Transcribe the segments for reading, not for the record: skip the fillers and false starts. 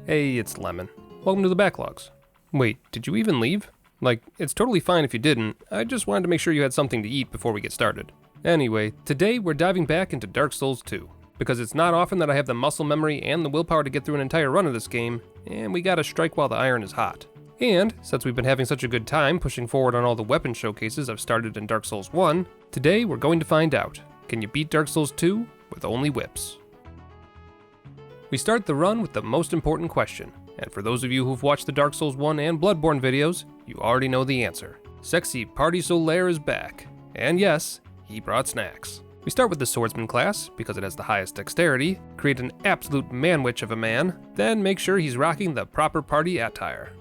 Hey, it's Lemon. Welcome to the Backlogs. Wait, did you even leave? Like, it's totally fine if you didn't, I just wanted to make sure you had something to eat before we get started. Anyway, today we're diving back into Dark Souls 2, because it's not often that I have the muscle memory and the willpower to get through an entire run of this game, and we gotta strike while the iron is hot. And, since we've been having such a good time pushing forward on all the weapon showcases I've started in Dark Souls 1, today we're going to find out, can you beat Dark Souls 2 with only whips? We start the run with the most important question, and for those of you who've watched the Dark Souls 1 and Bloodborne videos, you already know the answer. SexyPartySolaire is back, and yes, he brought snacks. We start with the Swordsman class, because it has the highest dexterity, create an absolute manwich of a man, then make sure he's rocking the proper party attire.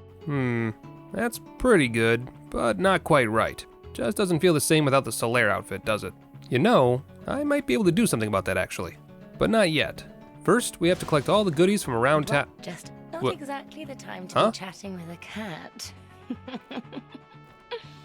That's pretty good, but not quite right. Just doesn't feel the same without the Solaire outfit, does it? You know, I might be able to do something about that actually. But not yet. First, we have to collect all the goodies from around town. Just not exactly the time to be chatting with a cat.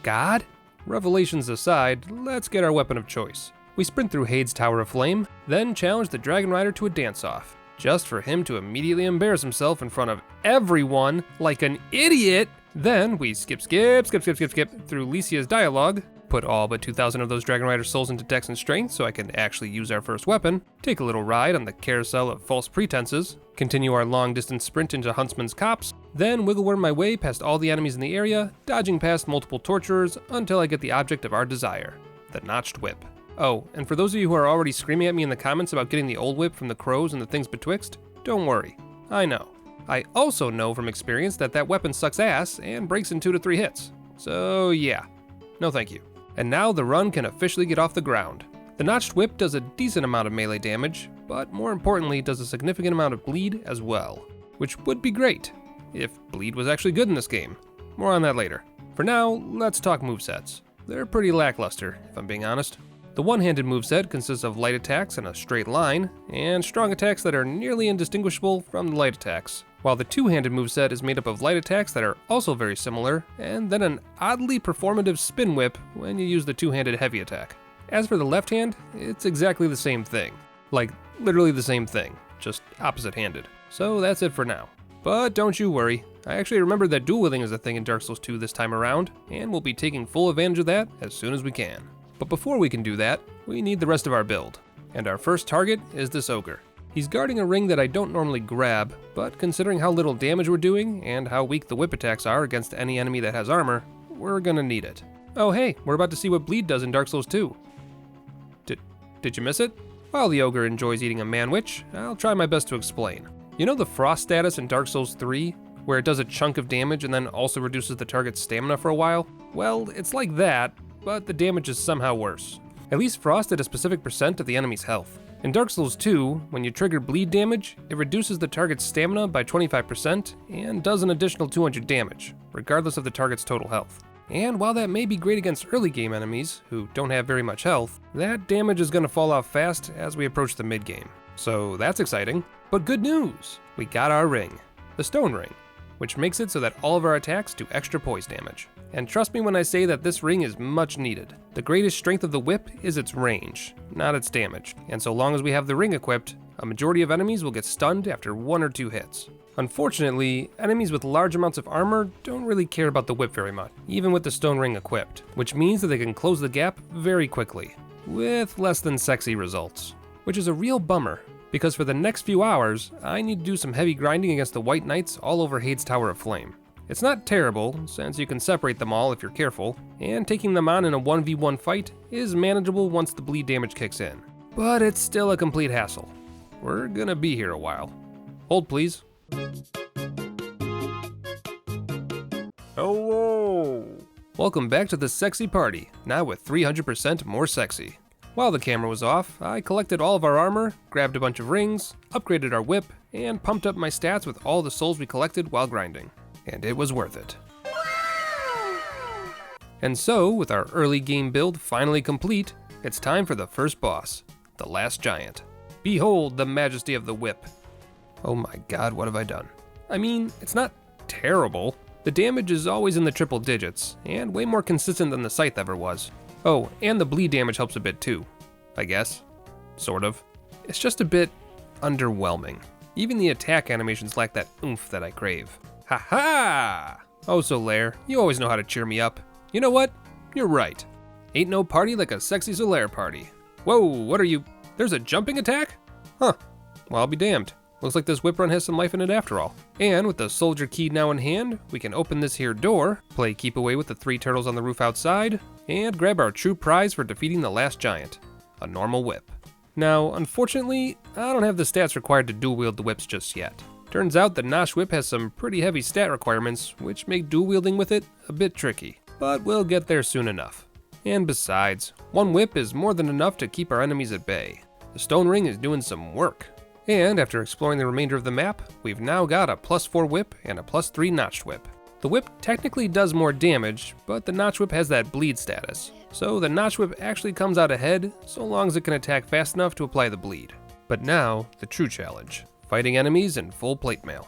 God? Revelations aside, let's get our weapon of choice. We sprint through Hade's Tower of Flame, then challenge the Dragon Rider to a dance-off, just for him to immediately embarrass himself in front of everyone like an idiot. Then we skip through Lycia's dialogue, put all but 2,000 of those Dragon Rider souls into Dex and Strength so I can actually use our first weapon, take a little ride on the carousel of false pretenses, continue our long-distance sprint into Huntsman's Copse, then wiggle worm my way past all the enemies in the area, dodging past multiple torturers until I get the object of our desire, the Notched Whip. Oh, and for those of you who are already screaming at me in the comments about getting the old whip from the crows and the things betwixt, don't worry, I know. I also know from experience that that weapon sucks ass and breaks in 2 to 3 hits. So yeah, no thank you. And now the run can officially get off the ground. The Notched Whip does a decent amount of melee damage, but more importantly does a significant amount of bleed as well, which would be great if bleed was actually good in this game. More on that later. For now, let's talk movesets. They're pretty lackluster, if I'm being honest. The one-handed moveset consists of light attacks in a straight line, and strong attacks that are nearly indistinguishable from the light attacks, while the two-handed moveset is made up of light attacks that are also very similar, and then an oddly performative spin whip when you use the two-handed heavy attack. As for the left hand, it's exactly the same thing. Like, literally the same thing, just opposite-handed. So that's it for now. But don't you worry, I actually remembered that dual-wielding is a thing in Dark Souls 2 this time around, and we'll be taking full advantage of that as soon as we can. But before we can do that, we need the rest of our build. And our first target is this ogre. He's guarding a ring that I don't normally grab, but considering how little damage we're doing and how weak the whip attacks are against any enemy that has armor, we're gonna need it. Oh hey, we're about to see what bleed does in Dark Souls 2. Did you miss it? While the ogre enjoys eating a manwich, I'll try my best to explain. You know the frost status in Dark Souls 3, where it does a chunk of damage and then also reduces the target's stamina for a while? Well, it's like that, but the damage is somehow worse. At least frost at a specific percent of the enemy's health. In Dark Souls 2, when you trigger bleed damage, it reduces the target's stamina by 25% and does an additional 200 damage, regardless of the target's total health. And while that may be great against early game enemies, who don't have very much health, that damage is going to fall off fast as we approach the mid-game. So that's exciting. But good news! We got our ring, the Stone Ring, which makes it so that all of our attacks do extra poise damage. And trust me when I say that this ring is much needed. The greatest strength of the whip is its range, not its damage. And so long as we have the ring equipped, a majority of enemies will get stunned after 1 or 2 hits. Unfortunately, enemies with large amounts of armor don't really care about the whip very much, even with the stone ring equipped, which means that they can close the gap very quickly, with less than sexy results. Which is a real bummer, because for the next few hours, I need to do some heavy grinding against the White Knights all over Hade's Tower of Flame. It's not terrible, since you can separate them all if you're careful, and taking them on in a 1v1 fight is manageable once the bleed damage kicks in. But it's still a complete hassle. We're gonna be here a while. Hold please. Hello! Welcome back to the Sexy Party, now with 300% more sexy. While the camera was off, I collected all of our armor, grabbed a bunch of rings, upgraded our whip, and pumped up my stats with all the souls we collected while grinding. And it was worth it. And so, with our early game build finally complete, it's time for the first boss, the last giant. Behold the majesty of the whip. Oh my god, what have I done? I mean, it's not terrible. The damage is always in the triple digits, and way more consistent than the scythe ever was. Oh, and the bleed damage helps a bit too, I guess. Sort of. it's just a bit underwhelming. Even the attack animations lack that oomph that I crave. Ha ha! Oh, Solaire, you always know how to cheer me up. You know what? You're right. Ain't no party like a sexy Solaire party. Whoa, what are you? There's a jumping attack? Huh. Well, I'll be damned. Looks like this whip run has some life in it after all. And with the soldier key now in hand, we can open this here door, play keep away with the 3 turtles on the roof outside, and grab our true prize for defeating the last giant, a normal whip. Now, unfortunately, I don't have the stats required to dual wield the whips just yet. Turns out the Nosh whip has some pretty heavy stat requirements, which make dual wielding with it a bit tricky, but we'll get there soon enough. And besides, 1 whip is more than enough to keep our enemies at bay. The stone ring is doing some work. And after exploring the remainder of the map, we've now got a +4 whip and a +3 notched whip. The whip technically does more damage, but the notched whip has that bleed status. So the notched whip actually comes out ahead, so long as it can attack fast enough to apply the bleed. But now, the true challenge, fighting enemies in full plate mail.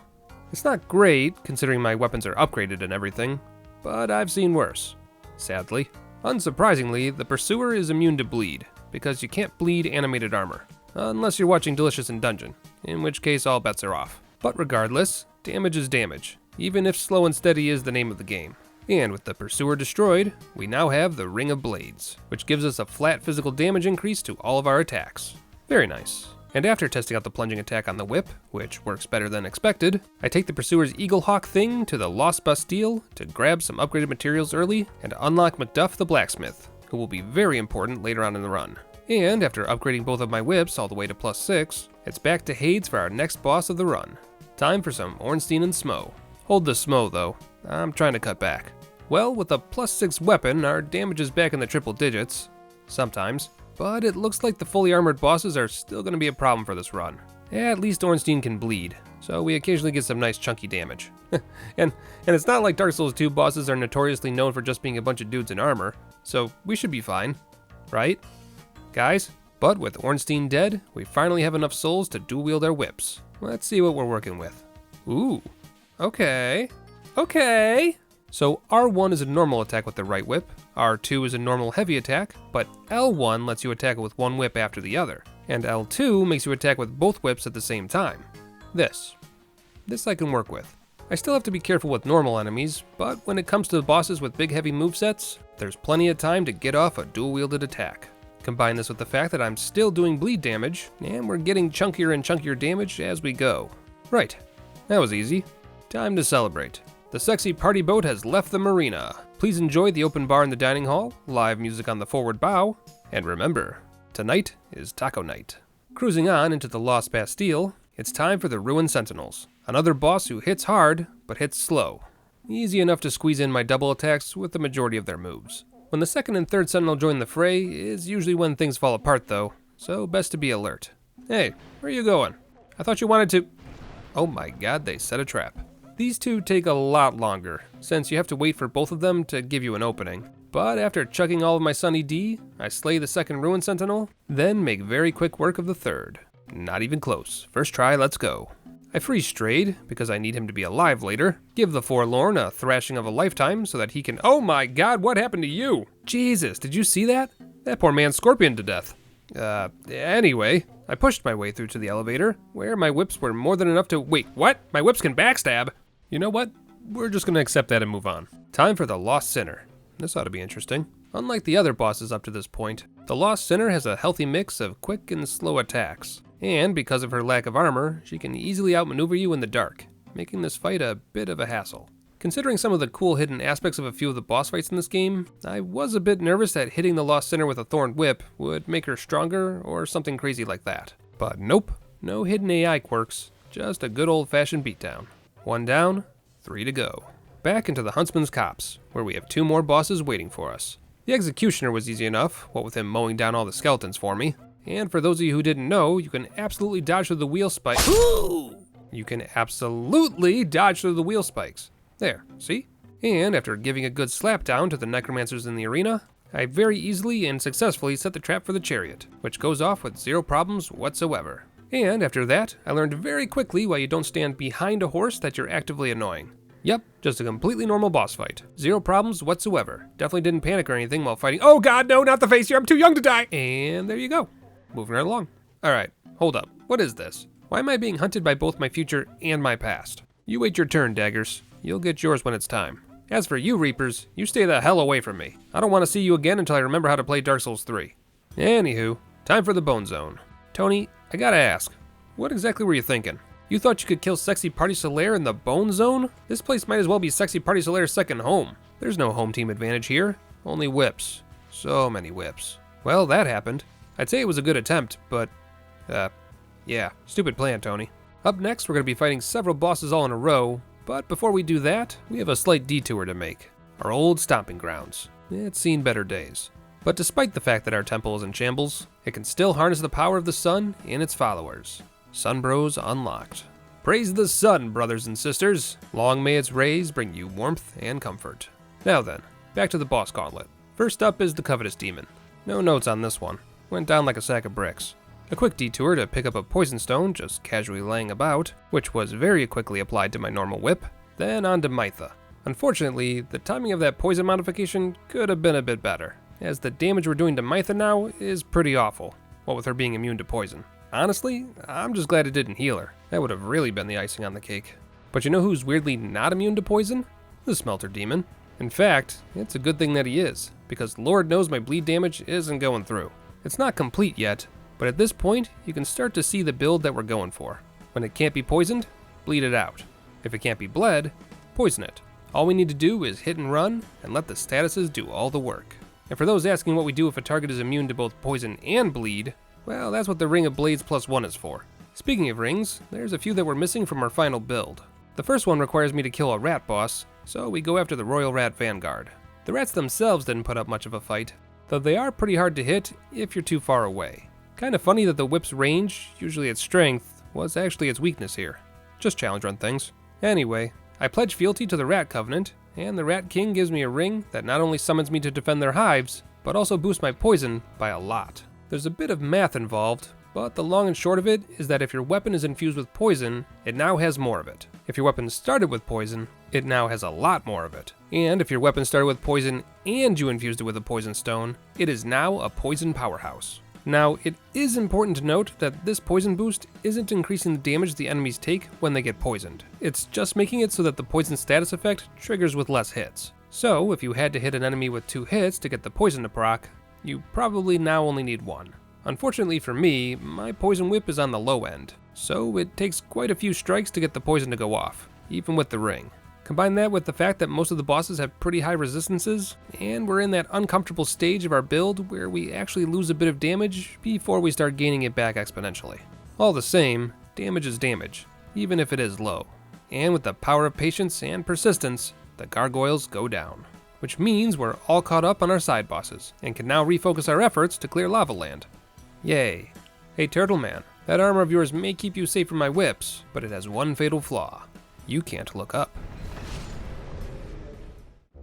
It's not great, considering my weapons are upgraded and everything, but I've seen worse, sadly. Unsurprisingly, the Pursuer is immune to bleed, because you can't bleed animated armor. Unless you're watching Delicious in Dungeon, in which case all bets are off. But regardless, damage is damage, even if slow and steady is the name of the game. And with the Pursuer destroyed, we now have the Ring of Blades, which gives us a flat physical damage increase to all of our attacks. Very nice. And after testing out the plunging attack on the whip, which works better than expected, I take the Pursuer's Eaglehawk thing to the Lost Bastille to grab some upgraded materials early and unlock Macduff the Blacksmith, who will be very important later on in the run. And after upgrading both of my whips all the way to +6, it's back to Hades for our next boss of the run. Time for some Ornstein and Smo. Hold the Smo though, I'm trying to cut back. Well, with a +6 weapon, our damage is back in the triple digits. Sometimes. But it looks like the fully armored bosses are still going to be a problem for this run. At least Ornstein can bleed, so we occasionally get some nice chunky damage. and it's not like Dark Souls 2 bosses are notoriously known for just being a bunch of dudes in armor, so we should be fine, right? Guys? But with Ornstein dead, we finally have enough souls to dual wield our whips. Let's see what we're working with. Ooh, okay. So R1 is a normal attack with the right whip, R2 is a normal heavy attack, but L1 lets you attack with 1 whip after the other, and L2 makes you attack with both whips at the same time. This I can work with. I still have to be careful with normal enemies, but when it comes to bosses with big heavy movesets, there's plenty of time to get off a dual wielded attack. Combine this with the fact that I'm still doing bleed damage, and we're getting chunkier and chunkier damage as we go. Right, that was easy. Time to celebrate. The sexy party boat has left the marina. Please enjoy the open bar in the dining hall, live music on the forward bow, and remember, tonight is taco night. Cruising on into the Lost Bastille, it's time for the Ruined Sentinels, another boss who hits hard, but hits slow. Easy enough to squeeze in my double attacks with the majority of their moves. When the second and third Sentinel join the fray is usually when things fall apart though, so best to be alert. Hey, where are you going? I thought you wanted to... Oh my god, they set a trap. These two take a lot longer, since you have to wait for both of them to give you an opening. But after chucking all of my Sunny D, I slay the second Ruined Sentinel, then make very quick work of the third. Not even close. First try, let's go. I freeze Strayed, because I need him to be alive later. Give the Forlorn a thrashing of a lifetime so that he can— Oh my god, what happened to you? Jesus, did you see that? That poor man scorpioned to death. Anyway, I pushed my way through to the elevator, where my whips were more than enough to— Wait, what? My whips can backstab? You know what? We're just gonna accept that and move on. Time for the Lost Sinner. This ought to be interesting. Unlike the other bosses up to this point, the Lost Sinner has a healthy mix of quick and slow attacks. And because of her lack of armor, she can easily outmaneuver you in the dark, making this fight a bit of a hassle. Considering some of the cool hidden aspects of a few of the boss fights in this game, I was a bit nervous that hitting the Lost Sinner with a thorned whip would make her stronger or something crazy like that. But nope, no hidden AI quirks, just a good old-fashioned beatdown. 1 down, 3 to go. Back into the Huntsman's Copse, where we have 2 more bosses waiting for us. The Executioner was easy enough, what with him mowing down all the skeletons for me. And for those of you who didn't know, you can absolutely dodge through the wheel spikes. You can absolutely dodge through the wheel spikes. There, see? And after giving a good slap down to the necromancers in the arena, I very easily and successfully set the trap for the chariot, which goes off with 0 problems whatsoever. And after that, I learned very quickly why you don't stand behind a horse that you're actively annoying. Yep, just a completely normal boss fight. 0 problems whatsoever. Definitely didn't panic or anything while fighting. Oh god, no, not the face here, I'm too young to die! And there you go. Moving right along. Alright, hold up. What is this? Why am I being hunted by both my future and my past? You wait your turn, daggers. You'll get yours when it's time. As for you, Reapers, you stay the hell away from me. I don't want to see you again until I remember how to play Dark Souls 3. Anywho, time for the Bone Zone. Tony, I gotta ask, what exactly were you thinking? You thought you could kill SexyPartySolaire in the Bone Zone? This place might as well be SexyPartySolaire's second home. There's no home team advantage here, only whips. So many whips. Well, that happened. I'd say it was a good attempt, but, yeah, stupid plan, Tony. Up next, we're gonna be fighting several bosses all in a row, but before we do that, we have a slight detour to make. Our old stomping grounds. It's seen better days. But despite the fact that our temple is in shambles, it can still harness the power of the sun and its followers. Sun Bros unlocked. Praise the sun, brothers and sisters. Long may its rays bring you warmth and comfort. Now then, back to the boss gauntlet. First up is the Covetous Demon. No notes on this one. Went down like a sack of bricks. A quick detour to pick up a poison stone just casually laying about, which was very quickly applied to my normal whip, then on to Mytha. Unfortunately, the timing of that poison modification could have been a bit better, as the damage we're doing to Mytha now is pretty awful, what with her being immune to poison. Honestly, I'm just glad it didn't heal her. That would have really been the icing on the cake. But you know who's weirdly not immune to poison? The Smelter Demon. In fact, it's a good thing that he is, because Lord knows my bleed damage isn't going through. It's not complete yet, but at this point, you can start to see the build that we're going for. When it can't be poisoned, bleed it out. If it can't be bled, poison it. All we need to do is hit and run, and let the statuses do all the work. And for those asking what we do if a target is immune to both poison and bleed, well, that's what the Ring of Blades +1 is for. Speaking of rings, there's a few that we're missing from our final build. The first one requires me to kill a rat boss, so we go after the Royal Rat Vanguard. The rats themselves didn't put up much of a fight, though they are pretty hard to hit if you're too far away. Kinda funny that the whip's range, usually its strength, was actually its weakness here. Just challenge run things. Anyway, I pledge fealty to the Rat Covenant, and the Rat King gives me a ring that not only summons me to defend their hives, but also boosts my poison by a lot. There's a bit of math involved, but the long and short of it is that if your weapon is infused with poison, it now has more of it. If your weapon started with poison, it now has a lot more of it. And if your weapon started with poison and you infused it with a poison stone, it is now a poison powerhouse. Now, it is important to note that this poison boost isn't increasing the damage the enemies take when they get poisoned. It's just making it so that the poison status effect triggers with less hits. So, if you had to hit an enemy with 2 hits to get the poison to proc, you probably now only need 1. Unfortunately for me, my poison whip is on the low end, so it takes quite a few strikes to get the poison to go off, even with the ring. Combine that with the fact that most of the bosses have pretty high resistances, and we're in that uncomfortable stage of our build where we actually lose a bit of damage before we start gaining it back exponentially. All the same, damage is damage, even if it is low. And with the power of patience and persistence, the gargoyles go down. Which means we're all caught up on our side bosses, and can now refocus our efforts to clear Lava Land. Yay. Hey Turtle Man, that armor of yours may keep you safe from my whips, but it has one fatal flaw. You can't look up.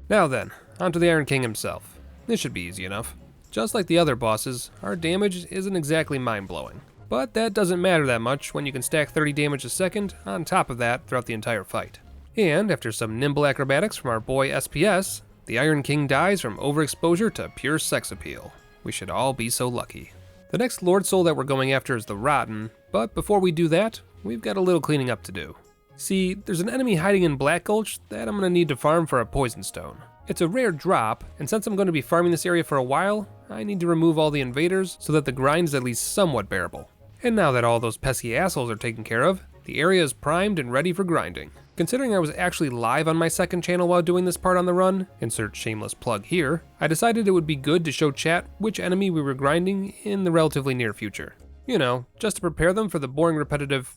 Now then, onto the Iron King himself. This should be easy enough. Just like the other bosses, our damage isn't exactly mind-blowing. But that doesn't matter that much when you can stack 30 damage a second on top of that throughout the entire fight. And after some nimble acrobatics from our boy SPS, the Iron King dies from overexposure to pure sex appeal. We should all be so lucky. The next Lord Soul that we're going after is the Rotten, but before we do that, we've got a little cleaning up to do. See, there's an enemy hiding in Black Gulch that I'm going to need to farm for a Poison Stone. It's a rare drop, and since I'm going to be farming this area for a while, I need to remove all the invaders so that the grind is at least somewhat bearable. And now that all those pesky assholes are taken care of, the area is primed and ready for grinding. Considering I was actually live on my second channel while doing this part on the run, insert shameless plug here, I decided it would be good to show chat which enemy we were grinding in the relatively near future. You know, just to prepare them for the boring repetitive...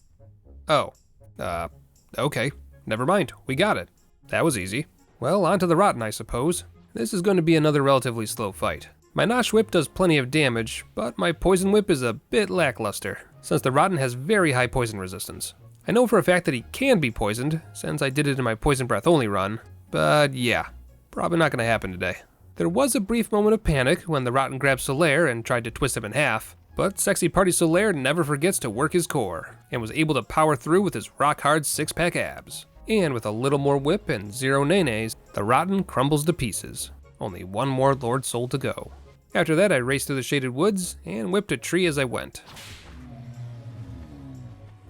Okay, never mind, we got it. That was easy. Well, on to the Rotten, I suppose. This is going to be another relatively slow fight. My Nosh Whip does plenty of damage, but my Poison Whip is a bit lackluster, since the Rotten has very high poison resistance. I know for a fact that he can be poisoned, since I did it in my Poison Breath only run, but yeah, probably not going to happen today. There was a brief moment of panic when the Rotten grabbed Solaire and tried to twist him in half, but SexyPartySolaire never forgets to work his core, and was able to power through with his rock-hard 6-pack abs. And with a little more whip and 0 nays, the Rotten crumbles to pieces. Only one more Lord Soul to go. After that, I raced through the shaded woods and whipped a tree as I went.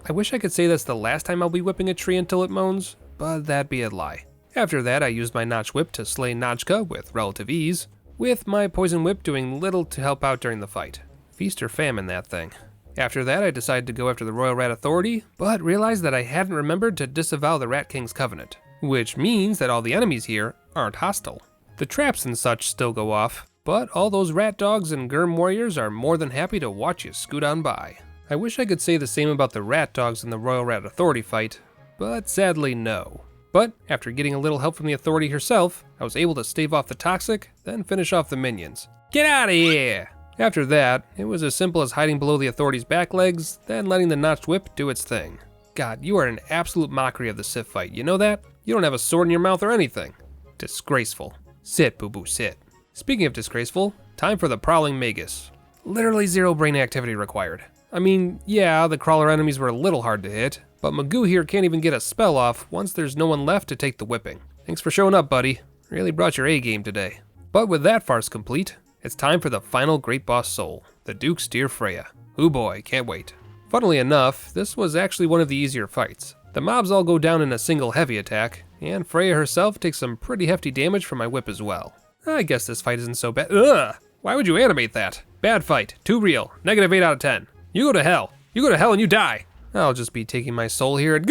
I wish I could say that's the last time I'll be whipping a tree until it moans, but that'd be a lie. After that, I used my Notch Whip to slay Notchka with relative ease, with my Poison Whip doing little to help out during the fight. Feast or famine, that thing. After that, I decided to go after the Royal Rat Authority, but realized that I hadn't remembered to disavow the Rat King's covenant, which means that all the enemies here aren't hostile. The traps and such still go off, but all those rat dogs and Gurm warriors are more than happy to watch you scoot on by. I wish I could say the same about the rat dogs in the Royal Rat Authority fight, but sadly no. But after getting a little help from the Authority herself, I was able to stave off the toxic, then finish off the minions. Get out of here! After that, it was as simple as hiding below the Authority's back legs, then letting the Notched Whip do its thing. God, you are an absolute mockery of the Sith fight, you know that? You don't have a sword in your mouth or anything. Disgraceful. Sit, boo-boo, sit. Speaking of disgraceful, time for the Prowling Magus. Literally zero brain activity required. I mean, yeah, the crawler enemies were a little hard to hit, but Magoo here can't even get a spell off once there's no one left to take the whipping. Thanks for showing up, buddy. Really brought your A game today. But with that farce complete, it's time for the final great boss soul, the Duke's dear Freya. Ooh boy, can't wait. Funnily enough, this was actually one of the easier fights. The mobs all go down in a single heavy attack, and Freya herself takes some pretty hefty damage from my whip as well. I guess this fight isn't so bad. Ugh! Why would you animate that? Bad fight, too real, -8 out of 10. You go to hell. You go to hell and you die. I'll just be taking my soul here and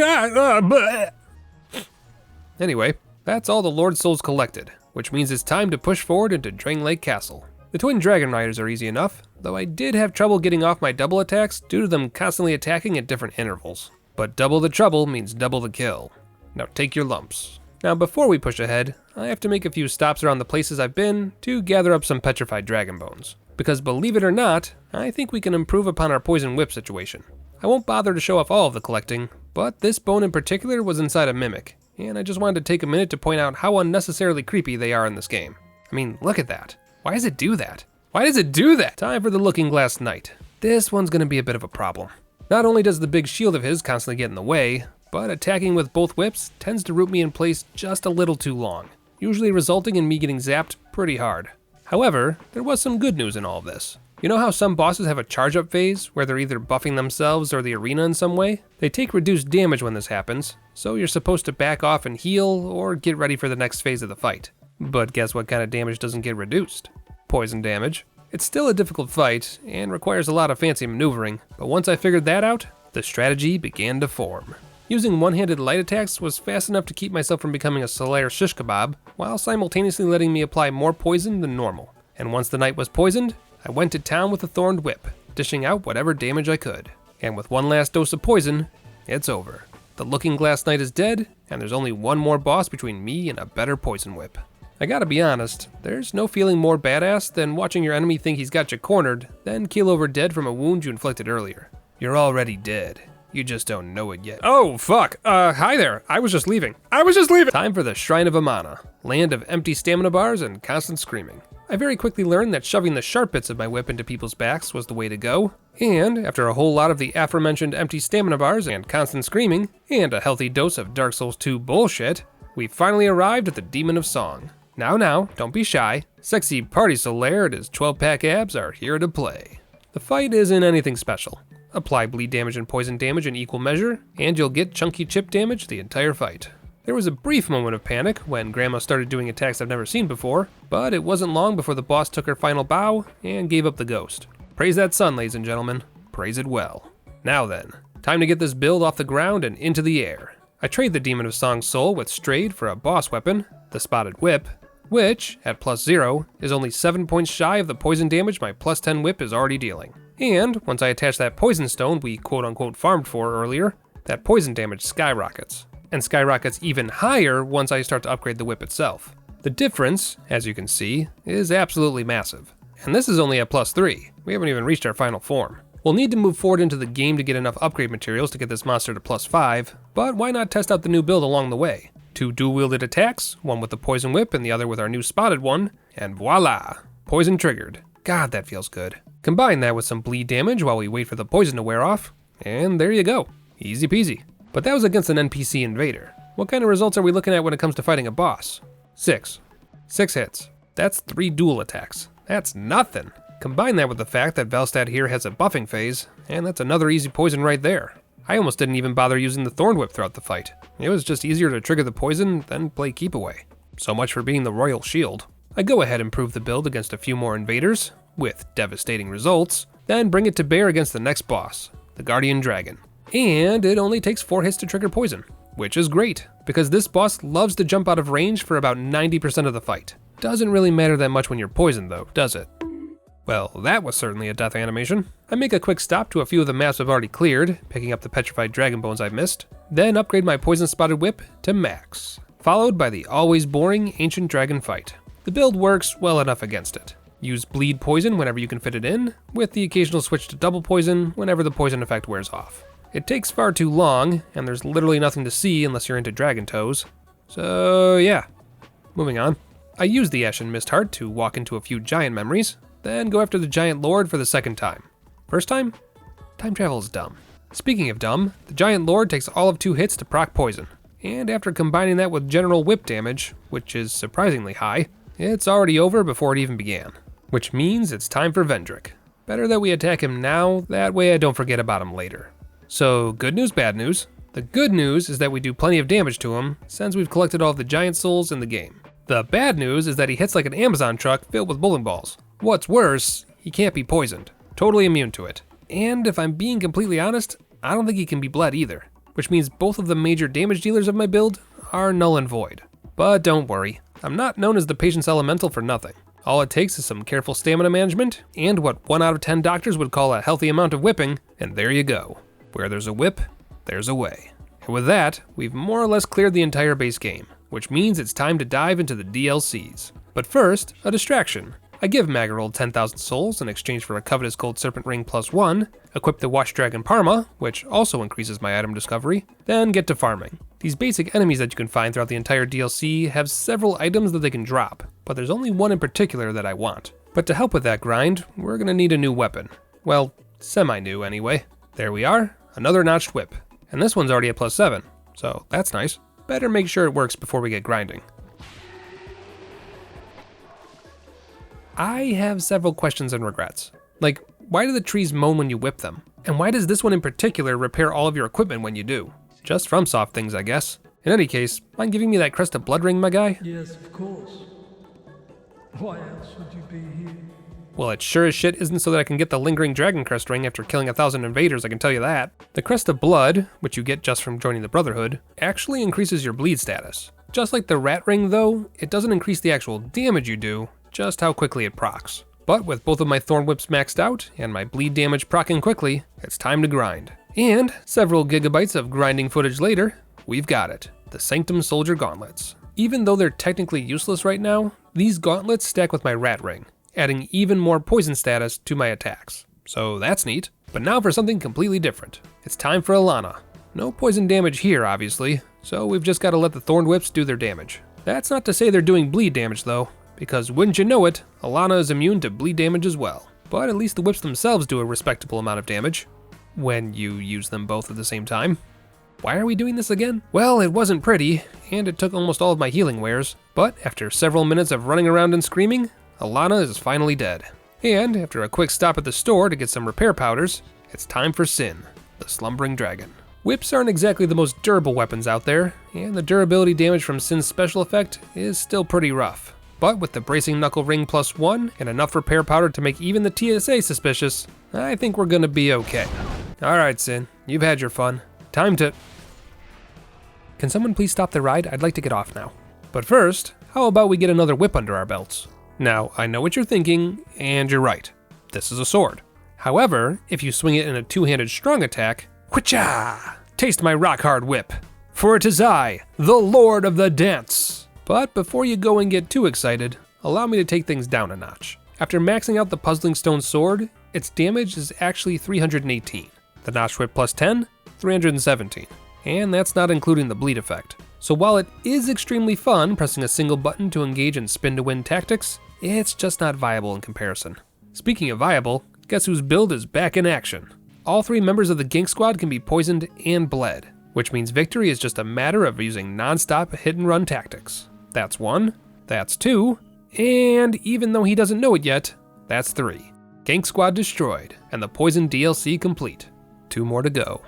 Anyway, that's all the Lord Souls collected, which means it's time to push forward into Drangleic Castle. The twin dragon riders are easy enough, though I did have trouble getting off my double attacks due to them constantly attacking at different intervals. But double the trouble means double the kill. Now take your lumps. Now before we push ahead, I have to make a few stops around the places I've been to gather up some petrified dragon bones. Because believe it or not, I think we can improve upon our poison whip situation. I won't bother to show off all of the collecting, but this bone in particular was inside a mimic, and I just wanted to take a minute to point out how unnecessarily creepy they are in this game. I mean, look at that. Why does it do that? Why does it do that? Time for the Looking Glass Knight. This one's gonna be a bit of a problem. Not only does the big shield of his constantly get in the way, but attacking with both whips tends to root me in place just a little too long, usually resulting in me getting zapped pretty hard. However, there was some good news in all of this. You know how some bosses have a charge-up phase, where they're either buffing themselves or the arena in some way? They take reduced damage when this happens, so you're supposed to back off and heal, or get ready for the next phase of the fight. But guess what kind of damage doesn't get reduced? Poison damage. It's still a difficult fight, and requires a lot of fancy maneuvering, but once I figured that out, the strategy began to form. Using one-handed light attacks was fast enough to keep myself from becoming a Solaire shish kebab, while simultaneously letting me apply more poison than normal. And once the knight was poisoned, I went to town with a thorned whip, dishing out whatever damage I could. And with one last dose of poison, it's over. The Looking Glass Knight is dead, and there's only one more boss between me and a better poison whip. I gotta be honest, there's no feeling more badass than watching your enemy think he's got you cornered, then keel over dead from a wound you inflicted earlier. You're already dead. You just don't know it yet. Oh, fuck. Hi there. I was just leaving. Time for the Shrine of Amana, land of empty stamina bars and constant screaming. I very quickly learned that shoving the sharp bits of my whip into people's backs was the way to go, and after a whole lot of the aforementioned empty stamina bars and constant screaming, and a healthy dose of Dark Souls 2 bullshit, we finally arrived at the Demon of Song. Now, don't be shy. SexyPartySolaire and his 12-pack abs are here to play. The fight isn't anything special. Apply bleed damage and poison damage in equal measure, and you'll get chunky chip damage the entire fight. There was a brief moment of panic when Grandma started doing attacks I've never seen before, but it wasn't long before the boss took her final bow and gave up the ghost. Praise that sun, ladies and gentlemen. Praise it well. Now then, time to get this build off the ground and into the air. I trade the Demon of Song's soul with Strayed for a boss weapon, the Spotted Whip, which, at +0, is only 7 points shy of the poison damage my +10 whip is already dealing. And once I attach that poison stone we quote-unquote farmed for earlier, that poison damage skyrockets. And skyrockets even higher once I start to upgrade the whip itself. The difference, as you can see, is absolutely massive. And this is only at +3. We haven't even reached our final form. We'll need to move forward into the game to get enough upgrade materials to get this monster to +5, but why not test out the new build along the way? 2 dual-wielded attacks, one with the poison whip and the other with our new spotted one, and voila! Poison triggered. God, that feels good. Combine that with some bleed damage while we wait for the poison to wear off, and there you go. Easy peasy. But that was against an NPC invader. What kind of results are we looking at when it comes to fighting a boss? 6. 6 hits. That's 3 dual attacks. That's nothing. Combine that with the fact that Velstad here has a buffing phase, and that's another easy poison right there. I almost didn't even bother using the Thorn Whip throughout the fight. It was just easier to trigger the poison than play keep away. So much for being the royal shield. I go ahead and prove the build against a few more invaders, with devastating results, then bring it to bear against the next boss, the Guardian Dragon. And it only takes 4 hits to trigger poison, which is great, because this boss loves to jump out of range for about 90% of the fight. Doesn't really matter that much when you're poisoned though, does it? Well, that was certainly a death animation. I make a quick stop to a few of the maps I've already cleared, picking up the petrified dragon bones I've missed, then upgrade my poison spotted whip to max, followed by the always boring ancient dragon fight. The build works well enough against it. Use bleed poison whenever you can fit it in, with the occasional switch to double poison whenever the poison effect wears off. It takes far too long, and there's literally nothing to see unless you're into dragon toes. So yeah, moving on. I use the Ashen Mist Heart to walk into a few giant memories, then go after the Giant Lord for the second time. First time? Time travel is dumb. Speaking of dumb, the Giant Lord takes all of 2 hits to proc poison, and after combining that with general whip damage, which is surprisingly high, it's already over before it even began. Which means it's time for Vendrick. Better that we attack him now, that way I don't forget about him later. So good news, bad news. The good news is that we do plenty of damage to him, since we've collected all of the giant souls in the game. The bad news is that he hits like an Amazon truck filled with bowling balls. What's worse, he can't be poisoned. Totally immune to it. And if I'm being completely honest, I don't think he can be bled either, which means both of the major damage dealers of my build are null and void. But don't worry, I'm not known as the Patience Elemental for nothing. All it takes is some careful stamina management, and what 1 out of 10 doctors would call a healthy amount of whipping, and there you go. Where there's a whip, there's a way. And with that, we've more or less cleared the entire base game, which means it's time to dive into the DLCs. But first, a distraction. I give Magarold 10,000 souls in exchange for a covetous gold serpent ring +1, equip the Watch Dragon Parma, which also increases my item discovery, then get to farming. These basic enemies that you can find throughout the entire DLC have several items that they can drop, but there's only one in particular that I want. But to help with that grind, we're gonna need a new weapon. Well, semi-new anyway. There we are, another notched whip. And this one's already at +7, so that's nice. Better make sure it works before we get grinding. I have several questions and regrets. Like, why do the trees moan when you whip them? And why does this one in particular repair all of your equipment when you do? Just FromSoft things, I guess. In any case, mind giving me that crest of blood ring, my guy? Yes, of course. Why else would you be here? Well, it sure as shit isn't so that I can get the lingering dragon crest ring after killing 1,000 invaders, I can tell you that. The crest of blood, which you get just from joining the Brotherhood, actually increases your bleed status. Just like the rat ring though, it doesn't increase the actual damage you do, just how quickly it procs. But with both of my Thorn Whips maxed out, and my bleed damage proccing quickly, it's time to grind. And several gigabytes of grinding footage later, we've got it, the Sanctum Soldier Gauntlets. Even though they're technically useless right now, these gauntlets stack with my rat ring, adding even more poison status to my attacks. So that's neat. But now for something completely different. It's time for Alana. No poison damage here, obviously, so we've just got to let the Thorn Whips do their damage. That's not to say they're doing bleed damage though, because wouldn't you know it, Alana is immune to bleed damage as well. But at least the whips themselves do a respectable amount of damage, when you use them both at the same time. Why are we doing this again? Well, it wasn't pretty, and it took almost all of my healing wares, but after several minutes of running around and screaming, Alana is finally dead. And after a quick stop at the store to get some repair powders, it's time for Sin, the slumbering dragon. Whips aren't exactly the most durable weapons out there, and the durability damage from Sin's special effect is still pretty rough. But with the Bracing Knuckle Ring +1 and enough repair powder to make even the TSA suspicious, I think we're gonna be okay. Alright Sin, you've had your fun. Time to... Can someone please stop the ride? I'd like to get off now. But first, how about we get another whip under our belts? Now, I know what you're thinking, and you're right. This is a sword. However, if you swing it in a two-handed strong attack, Witcha! Taste my rock-hard whip. For it is I, the Lord of the Dance. But before you go and get too excited, allow me to take things down a notch. After maxing out the Puzzling Stone Sword, its damage is actually 318. The Notch Whip +10, 317. And that's not including the bleed effect. So while it is extremely fun pressing a single button to engage in spin-to-win tactics, it's just not viable in comparison. Speaking of viable, guess whose build is back in action? All 3 members of the Gank Squad can be poisoned and bled, which means victory is just a matter of using non-stop hit-and-run tactics. That's 1, that's 2, and even though he doesn't know it yet, that's 3. Gank Squad destroyed, and the Poison DLC complete. 2 more to go.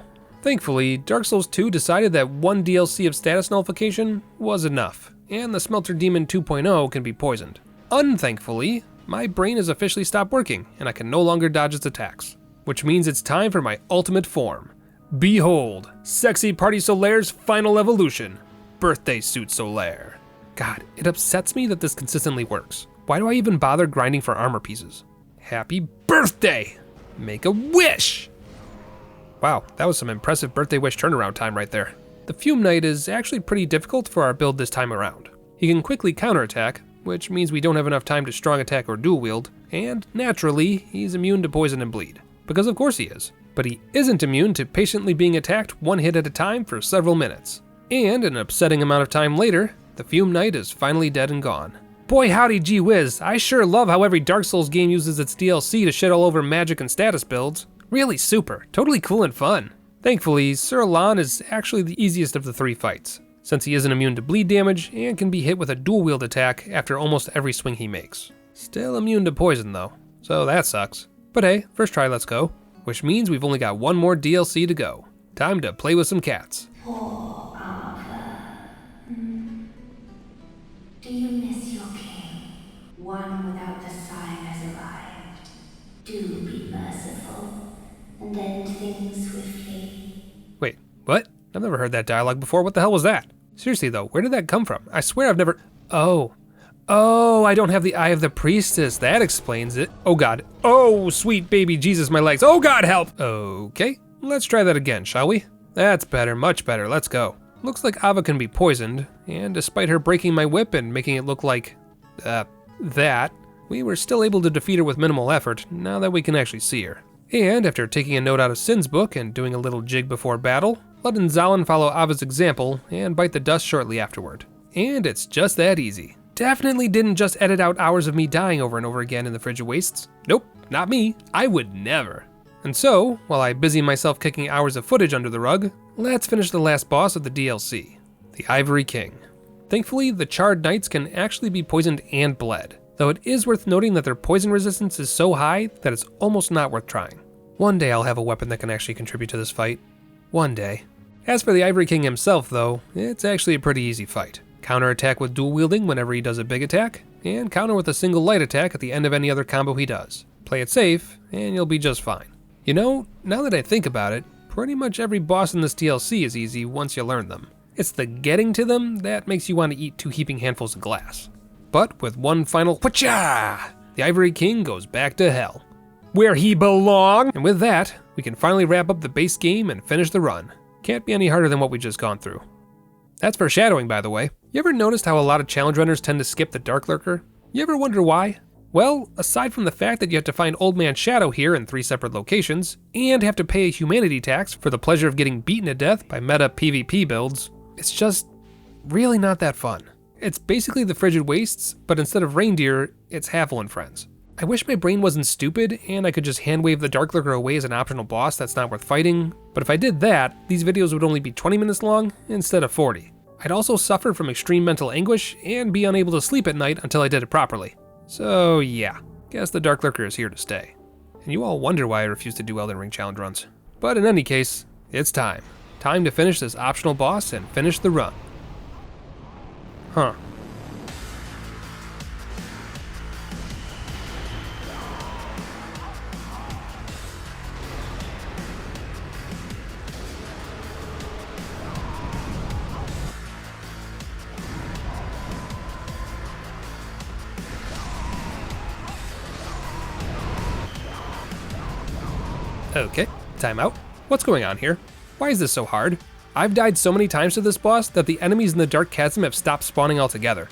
Thankfully, Dark Souls 2 decided that one DLC of status nullification was enough, and the Smelter Demon 2.0 can be poisoned. Unthankfully, my brain has officially stopped working, and I can no longer dodge its attacks. Which means it's time for my ultimate form. Behold, SexyPartySolaire's final evolution, Birthday Suit Solaire. God, it upsets me that this consistently works. Why do I even bother grinding for armor pieces? Happy birthday! Make a wish! Wow, that was some impressive birthday wish turnaround time right there. The Fume Knight is actually pretty difficult for our build this time around. He can quickly counterattack, which means we don't have enough time to strong attack or dual wield, and naturally, he's immune to poison and bleed. Because of course he is. But he isn't immune to patiently being attacked one hit at a time for several minutes. And an upsetting amount of time later, the Fume Knight is finally dead and gone. Boy howdy gee whiz, I sure love how every Dark Souls game uses its DLC to shit all over magic and status builds. Really super, totally cool and fun. Thankfully, Sir Alon is actually the easiest of the 3 fights, since he isn't immune to bleed damage and can be hit with a dual wield attack after almost every swing he makes. Still immune to poison though, so that sucks. But hey, first try let's go. Which means we've only got one more DLC to go. Time to play with some cats. Poor Arthur. Do you miss your king? One without the sign has arrived. Do be merciful and end things swiftly. Wait, what? I've never heard that dialogue before. What the hell was that? Seriously though, where did that come from? I swear I've never... Oh, I don't have the Eye of the Priestess. That explains it. Oh God. Oh, sweet baby Jesus, my legs. Oh God, help. Okay, let's try that again, shall we? That's better, much better. Let's go. Looks like Ava can be poisoned, and despite her breaking my whip and making it look like, that, we were still able to defeat her with minimal effort now that we can actually see her. And after taking a note out of Sin's book and doing a little jig before battle, let Nzalin follow Ava's example and bite the dust shortly afterward. And it's just that easy. Definitely didn't just edit out hours of me dying over and over again in the Frigid Wastes. Nope, not me. I would never. And so, while I busy myself kicking hours of footage under the rug, let's finish the last boss of the DLC, the Ivory King. Thankfully, the Charred Knights can actually be poisoned and bled, though it is worth noting that their poison resistance is so high that it's almost not worth trying. One day I'll have a weapon that can actually contribute to this fight. One day. As for the Ivory King himself though, it's actually a pretty easy fight. Counterattack with dual wielding whenever he does a big attack, and counter with a single light attack at the end of any other combo he does. Play it safe, and you'll be just fine. You know, now that I think about it, pretty much every boss in this DLC is easy once you learn them. It's the getting to them that makes you want to eat 2 heaping handfuls of glass. But with one final whatcha, the Ivory King goes back to hell, where he belongs. And with that, we can finally wrap up the base game and finish the run. Can't be any harder than what we just gone through. That's foreshadowing, by the way. You ever noticed how a lot of challenge runners tend to skip the Dark Lurker? You ever wonder why? Well, aside from the fact that you have to find Old Man Shadow here in 3 separate locations, and have to pay a humanity tax for the pleasure of getting beaten to death by meta PvP builds, it's just really not that fun. It's basically the Frigid Wastes, but instead of reindeer, it's Havel and friends. I wish my brain wasn't stupid and I could just hand-wave the Dark Lurker away as an optional boss that's not worth fighting, but if I did that, these videos would only be 20 minutes long instead of 40. I'd also suffer from extreme mental anguish and be unable to sleep at night until I did it properly. So yeah, guess the Dark Lurker is here to stay. And you all wonder why I refuse to do Elden Ring challenge runs. But in any case, it's time. Time to finish this optional boss and finish the run. Huh. Okay, time out. What's going on here? Why is this so hard? I've died so many times to this boss that the enemies in the Dark Chasm have stopped spawning altogether.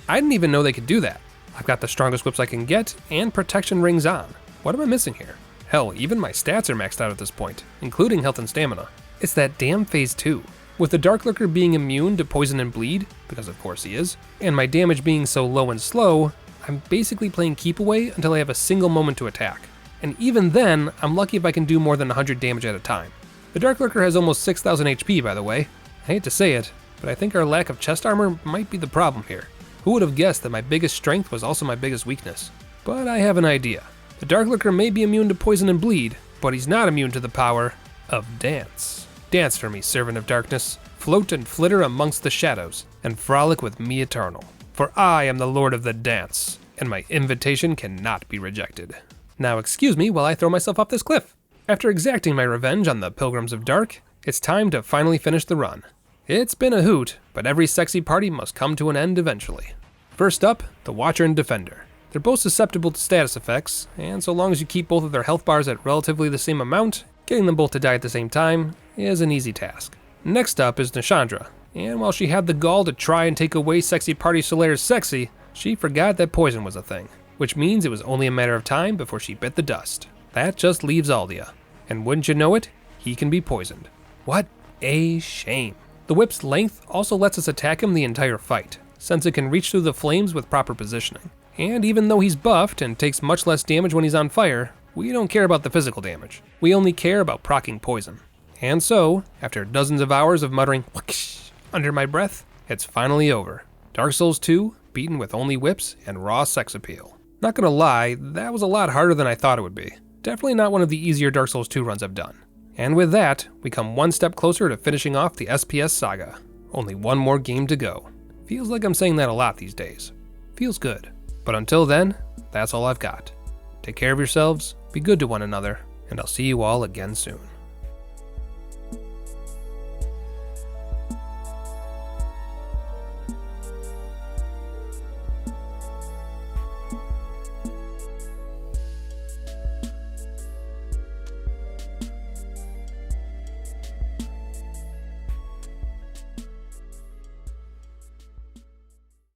I didn't even know they could do that. I've got the strongest whips I can get, and protection rings on. What am I missing here? Hell, even my stats are maxed out at this point, including health and stamina. It's that damn phase 2. With the Dark Lurker being immune to poison and bleed, because of course he is, and my damage being so low and slow, I'm basically playing keep away until I have a single moment to attack. And even then, I'm lucky if I can do more than 100 damage at a time. The Dark Lurker has almost 6,000 HP, by the way. I hate to say it, but I think our lack of chest armor might be the problem here. Who would have guessed that my biggest strength was also my biggest weakness? But I have an idea. The Dark Lurker may be immune to poison and bleed, but he's not immune to the power of dance. Dance for me, servant of darkness. Float and flitter amongst the shadows, and frolic with me eternal. For I am the lord of the dance, and my invitation cannot be rejected. Now excuse me while I throw myself off this cliff. After exacting my revenge on the Pilgrims of Dark, it's time to finally finish the run. It's been a hoot, but every sexy party must come to an end eventually. First up, the Watcher and Defender. They're both susceptible to status effects, and so long as you keep both of their health bars at relatively the same amount, getting them both to die at the same time is an easy task. Next up is Nishandra, and while she had the gall to try and take away SexyPartySolaire's sexy, she forgot that poison was a thing, which means it was only a matter of time before she bit the dust. That just leaves Aldia, and wouldn't you know it, he can be poisoned. What a shame. The whip's length also lets us attack him the entire fight, since it can reach through the flames with proper positioning. And even though he's buffed and takes much less damage when he's on fire, we don't care about the physical damage. We only care about proccing poison. And so, after dozens of hours of muttering "whoosh" under my breath, it's finally over. Dark Souls 2, beaten with only whips and raw sex appeal. Not gonna lie, that was a lot harder than I thought it would be. Definitely not one of the easier Dark Souls 2 runs I've done. And with that, we come one step closer to finishing off the SPS saga. Only one more game to go. Feels like I'm saying that a lot these days. Feels good. But until then, that's all I've got. Take care of yourselves, be good to one another, and I'll see you all again soon.